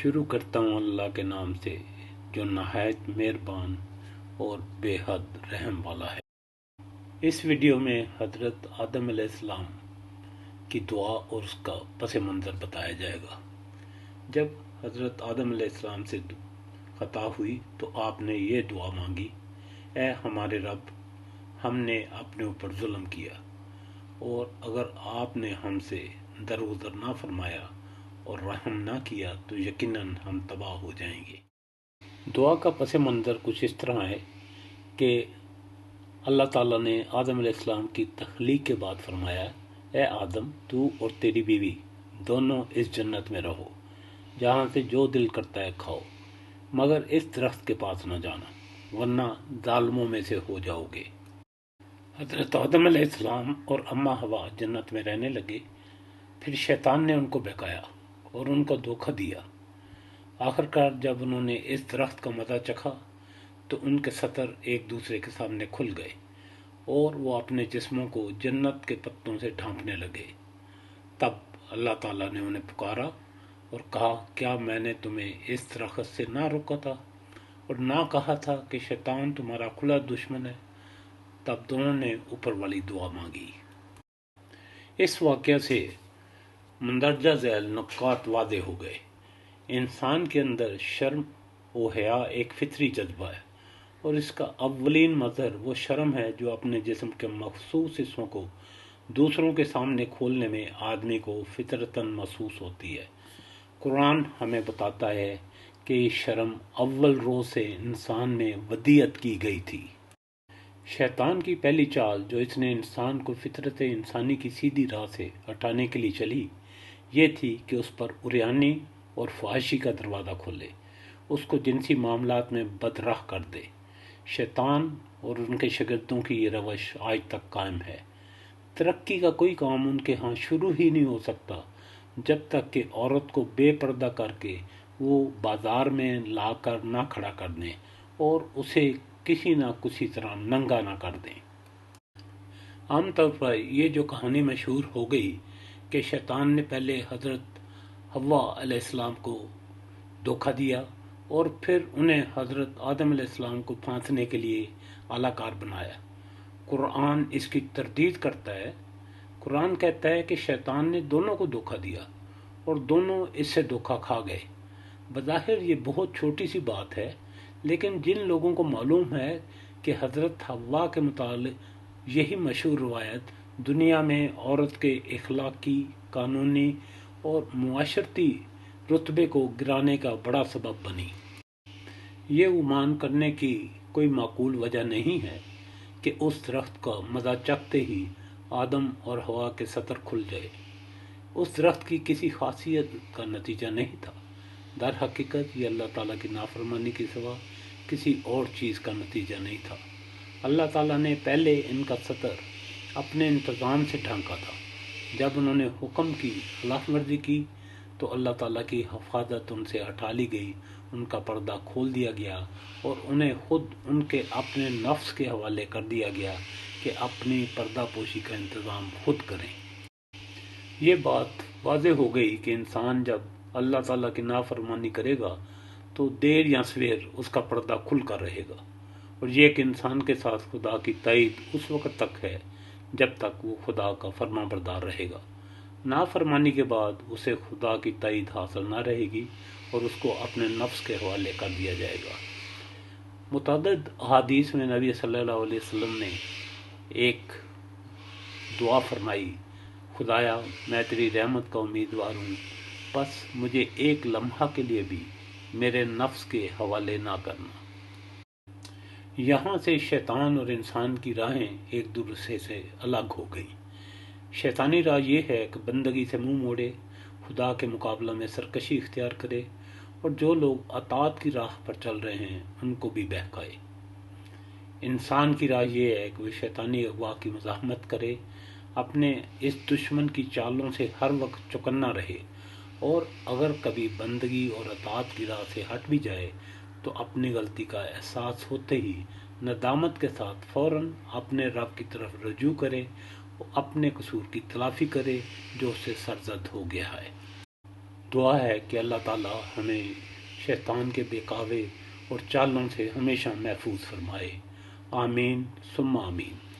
شروع کرتا ہوں اللہ کے نام سے جو نہایت مہربان اور بے حد رحم والا ہے۔ اس ویڈیو میں حضرت آدم علیہ السلام کی دعا اور اس کا پس منظر بتایا جائے گا۔ جب حضرت آدم علیہ السلام سے خطا ہوئی تو آپ نے یہ دعا مانگی، اے ہمارے رب، ہم نے اپنے اوپر ظلم کیا، اور اگر آپ نے ہم سے درگزر نہ فرمایا اور رحم نہ کیا تو یقیناً ہم تباہ ہو جائیں گے۔ دعا کا پس منظر کچھ اس طرح ہے کہ اللہ تعالیٰ نے آدم علیہ السلام کی تخلیق کے بعد فرمایا، اے آدم، تو اور تیری بیوی دونوں اس جنت میں رہو، جہاں سے جو دل کرتا ہے کھاؤ، مگر اس درخت کے پاس نہ جانا، ورنہ ظالموں میں سے ہو جاؤ گے۔ حضرت آدم علیہ السلام اور اماں حوا جنت میں رہنے لگے۔ پھر شیطان نے ان کو بہکایا اور ان کو دھوکہ دیا۔ آخرکار جب انہوں نے اس درخت کا مزہ چکھا تو ان کے سطر ایک دوسرے کے سامنے کھل گئے اور وہ اپنے جسموں کو جنت کے پتوں سے ڈھانپنے لگے۔ تب اللہ تعالیٰ نے انہیں پکارا اور کہا، کیا میں نے تمہیں اس درخت سے نہ روکا تھا اور نہ کہا تھا کہ شیطان تمہارا کھلا دشمن ہے؟ تب دونوں نے اوپر والی دعا مانگی۔ اس واقعہ سے مندرجہ ذیل نکات واضح ہو گئے۔ انسان کے اندر شرم و حیا ایک فطری جذبہ ہے، اور اس کا اولین مظہر وہ شرم ہے جو اپنے جسم کے مخصوص حصوں کو دوسروں کے سامنے کھولنے میں آدمی کو فطرتاً محسوس ہوتی ہے۔ قرآن ہمیں بتاتا ہے کہ یہ شرم اول روز سے انسان میں ودیعت کی گئی تھی۔ شیطان کی پہلی چال جو اس نے انسان کو فطرت انسانی کی سیدھی راہ سے ہٹانے کے لیے چلی، یہ تھی کہ اس پر عریانی اور فحاشی کا دروازہ کھولے، اس کو جنسی معاملات میں بدراہ کر دے۔ شیطان اور ان کے شاگردوں کی یہ روش آج تک قائم ہے۔ ترقی کا کوئی کام ان کے ہاں شروع ہی نہیں ہو سکتا جب تک کہ عورت کو بے پردہ کر کے وہ بازار میں لا کر نہ کھڑا کر دیں اور اسے کسی نہ کسی طرح ننگا نہ کر دیں۔ عام طور پر یہ جو کہانی مشہور ہو گئی کہ شیطان نے پہلے حضرت حوا علیہ السلام کو دھوکہ دیا اور پھر انہیں حضرت آدم علیہ السلام کو پھانسنے کے لیے اعلی کار بنایا، قرآن اس کی تردید کرتا ہے۔ قرآن کہتا ہے کہ شیطان نے دونوں کو دھوکہ دیا اور دونوں اس سے دھوکہ کھا گئے۔ بظاہر یہ بہت چھوٹی سی بات ہے، لیکن جن لوگوں کو معلوم ہے کہ حضرت حوا کے متعلق یہی مشہور روایت دنیا میں عورت کے اخلاقی، قانونی اور معاشرتی رتبے کو گرانے کا بڑا سبب بنی۔ یہ گمان کرنے کی کوئی معقول وجہ نہیں ہے کہ اس درخت کا مزہ چکھتے ہی آدم اور حوا کے سطر کھل جائے۔ اس درخت کی کسی خاصیت کا نتیجہ نہیں تھا۔ در حقیقت یہ اللہ تعالیٰ کی نافرمانی کے سوا کسی اور چیز کا نتیجہ نہیں تھا۔ اللہ تعالیٰ نے پہلے ان کا سطر اپنے انتظام سے ڈھانکا تھا۔ جب انہوں نے حکم کی خلاف ورزی کی تو اللہ تعالیٰ کی حفاظت ان سے ہٹا لی گئی، ان کا پردہ کھول دیا گیا اور انہیں خود ان کے اپنے نفس کے حوالے کر دیا گیا کہ اپنی پردہ پوشی کا انتظام خود کریں۔ یہ بات واضح ہو گئی کہ انسان جب اللہ تعالیٰ کی نافرمانی کرے گا تو دیر یا سویر اس کا پردہ کھل کر رہے گا، اور یہ کہ انسان کے ساتھ خدا کی تائید اس وقت تک ہے جب تک وہ خدا کا فرما بردار رہے گا۔ نافرمانی کے بعد اسے خدا کی تائید حاصل نہ رہے گی اور اس کو اپنے نفس کے حوالے کر دیا جائے گا۔ متعدد احادیث میں نبی صلی اللہ علیہ وسلم نے ایک دعا فرمائی، خدایا میں تیری رحمت کا امیدوار ہوں، بس مجھے ایک لمحہ کے لیے بھی میرے نفس کے حوالے نہ کرنا۔ یہاں سے شیطان اور انسان کی راہیں ایک دوسرے سے الگ ہو گئی۔ شیطانی راہ یہ ہے کہ بندگی سے منہ موڑے، خدا کے مقابلہ میں سرکشی اختیار کرے، اور جو لوگ اطاعت کی راہ پر چل رہے ہیں ان کو بھی بہکائے۔ انسان کی راہ یہ ہے کہ وہ شیطانی اغوا کی مزاحمت کرے، اپنے اس دشمن کی چالوں سے ہر وقت چوکنا رہے، اور اگر کبھی بندگی اور اطاعت کی راہ سے ہٹ بھی جائے تو اپنی غلطی کا احساس ہوتے ہی ندامت کے ساتھ فوراً اپنے رب کی طرف رجوع کرے اور اپنے قصور کی تلافی کرے جو اس سے سرزد ہو گیا ہے۔ دعا ہے کہ اللہ تعالی ہمیں شیطان کے بہکاوے اور چالوں سے ہمیشہ محفوظ فرمائے۔ آمین ثم آمین۔